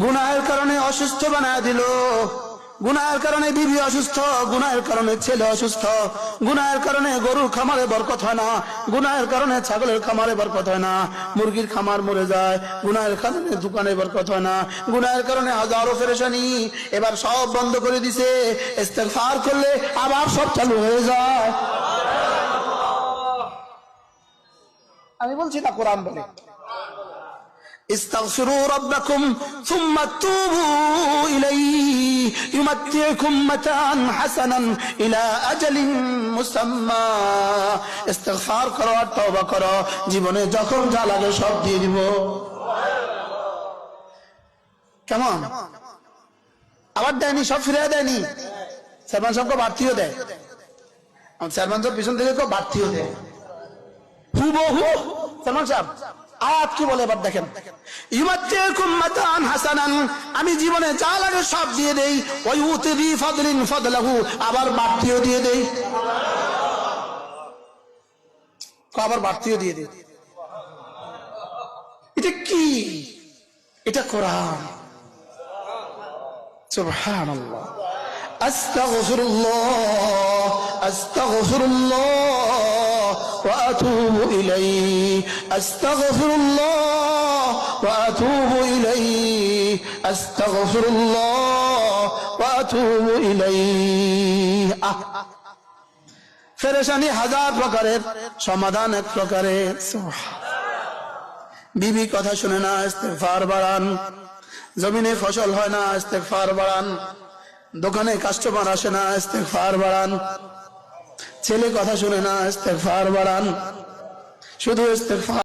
গুনাহের কারণে অসুস্থ বানায় দিল, গুনাহের কারণে বিবি অসুস্থ, গুনাহের কারণে ছেলে অসুস্থ, গুনাহের কারণে গরুর খামারে বরকত হয় না, গুনাহের কারণে ছাগলের খামারে বরকত হয় না, মুরগির খামার মরে যায়, গুনাহের কারণে দোকানে বরকত হয় না, গুনাহের কারণে হাজারো পেরেশানি। এবার সব বন্ধ করে দিছে, ইস্তেগফার করলে আবার সব চালু হয়ে যায়। আমি বলছি না, কোরআন বলে استغفروا ربكم ثم توبوا إليه يمتعكم متاعا حسنا إلى أجل مسمى। ইস্তেগফার করো আর তওবা করো, জীবনে যখন যা লাগে সব দিয়ে দিব। কেমন আবার দেয়নি, সব ফিরে দেয়নি। চেয়ারম্যান সাহেবকে বাড়তিও দেয়, চেয়ারম্যান সাহেব পিছন থেকে বাড়তিও দেয় হুবহু। চেয়ারম্যান সাহেব আয়াত কি বলে এবার দেখেন, ইউমাতিকুম মাতান হাসানান, আমি জীবনে যা লাগে সব দিয়ে দেই, ওয়া ইউতি বি ফাদলিন ফাদলাহু, আবার বাড়তিও দিয়ে দেই, আবার বাড়তিও দিয়ে দেই। এটা কি? এটা কোরআন। সুবহানাল্লাহ। আস্তাগফিরুল্লাহ আস্তাগফিরুল্লাহ ওয়া আতুবু ইলাইহি, আস্তাগফিরুল্লাহ ওয়া আতুবু ইলাইহি, আস্তাগফিরুল্লাহ ওয়া আতুবু ইলাইহি। পেরেশানি হাজার প্রকারের, সমাধান এক প্রকারের। বিবি কথা শুনে না, ইস্তেগফার বাড়ান। জমিনে ফসল হয় না, ইস্তেগফার বাড়ান। দোকানে কাস্টমার আসে না, ইস্তেগফার বাড়ান। ছেলে কথা শুনে না, ইস্তেগফার বাড়ান। শুধু ইস্তেগফার।